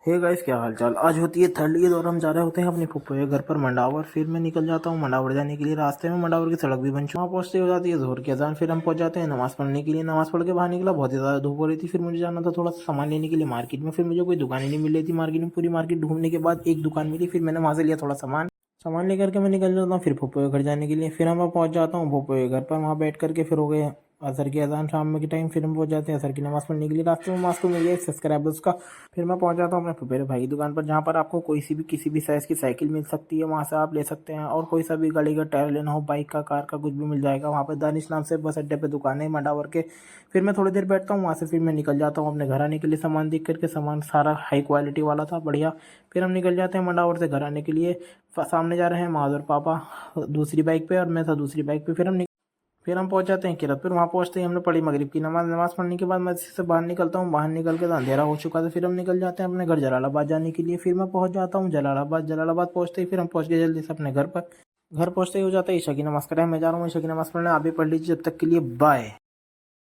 Hey guys, क्या हाल चाल। आज होती है थर्ड ईद और हम जा रहे होते हैं अपने फुप्पो के घर पर मंडावर। फिर मैं निकल जाता हूँ मंडावर जाने के लिए। रास्ते में मंडावर की सड़क भी बन चुकी, वहाँ पहुंचते हो जाती है जोहर की अजान। फिर हम पहुंच जाते हैं नमाज पढ़ने के लिए। नमाज पढ़ के बाहर निकला, बहुत ही ज्यादा धूप हो रही थी। फिर मुझे जाना था थोड़ा सा सामान लेने के लिए मार्केट में। फिर मुझे कोई दुकान ही नहीं मिल रही थी मार्केट में। पूरी मार्केट ढूंढने के बाद एक दुकान मिली। फिर मैंने वहां से लिया थोड़ा सामान। सामान लेकर के मैं निकल जाता हूँ फिर फुप्पो के घर जाने के लिए। फिर हम पहुंच जाता हूँ फुप्पो के घर पर। वहाँ बैठ करके फिर हो गए असर की अजान। शाम में के टाइम फिर हम पहुंच जाते हैं असर की नमाज पढ़ने के लिए। रास्ते में मास्क मिल गया सब्सक्राइबर्स का। फिर मैं पहुंच जाता हूँ अपने फुफेरे भाई की दुकान पर, जहाँ पर आपको कोई सी भी किसी भी साइज़ की साइकिल मिल सकती है। वहाँ से आप ले सकते हैं। और कोई सा भी गाड़ी का टायर लेना हो, बाइक का, कार का, कुछ भी मिल जाएगा। वहाँ पर दानिश नाम से बस अड्डे पे दुकान है मंडावर के। फिर मैं थोड़ी देर बैठता हूँ, वहाँ से फिर मैं निकल जाता हूँ अपने घर आने के लिए। सामान देख करके, सामान सारा हाई क्वालिटी वाला था, बढ़िया। फिर हम निकल जाते हैं मंडावर से घर आने के लिए। सामने जा रहे हैं माधुर पापा दूसरी बाइक पे, और मैं था दूसरी बाइक पे। फिर हम पहुंच जाते हैं किरत। फिर वहाँ पहुंचते ही हमने पढ़ी मगरिब की नमाज। नमाज पढ़ने के बाद मस्जिद से बाहर निकलता हूँ। बाहर निकल के तो अंधेरा हो चुका था। फिर हम निकल जाते हैं अपने घर जलालाबाद जाने के लिए। फिर मैं पहुंच जाता हूँ जलालाबाद। जलालाबाद पहुंचते ही फिर हम पहुंच गए जल्दी से अपने घर पर। घर पहुंचते ही हो जाता है ईशा की नमाज का टाइम। मैं जा रहा हूँ ईशा की नमाज पढ़ने। आप भी पढ़ लीजिए। जब तक के लिए बाय।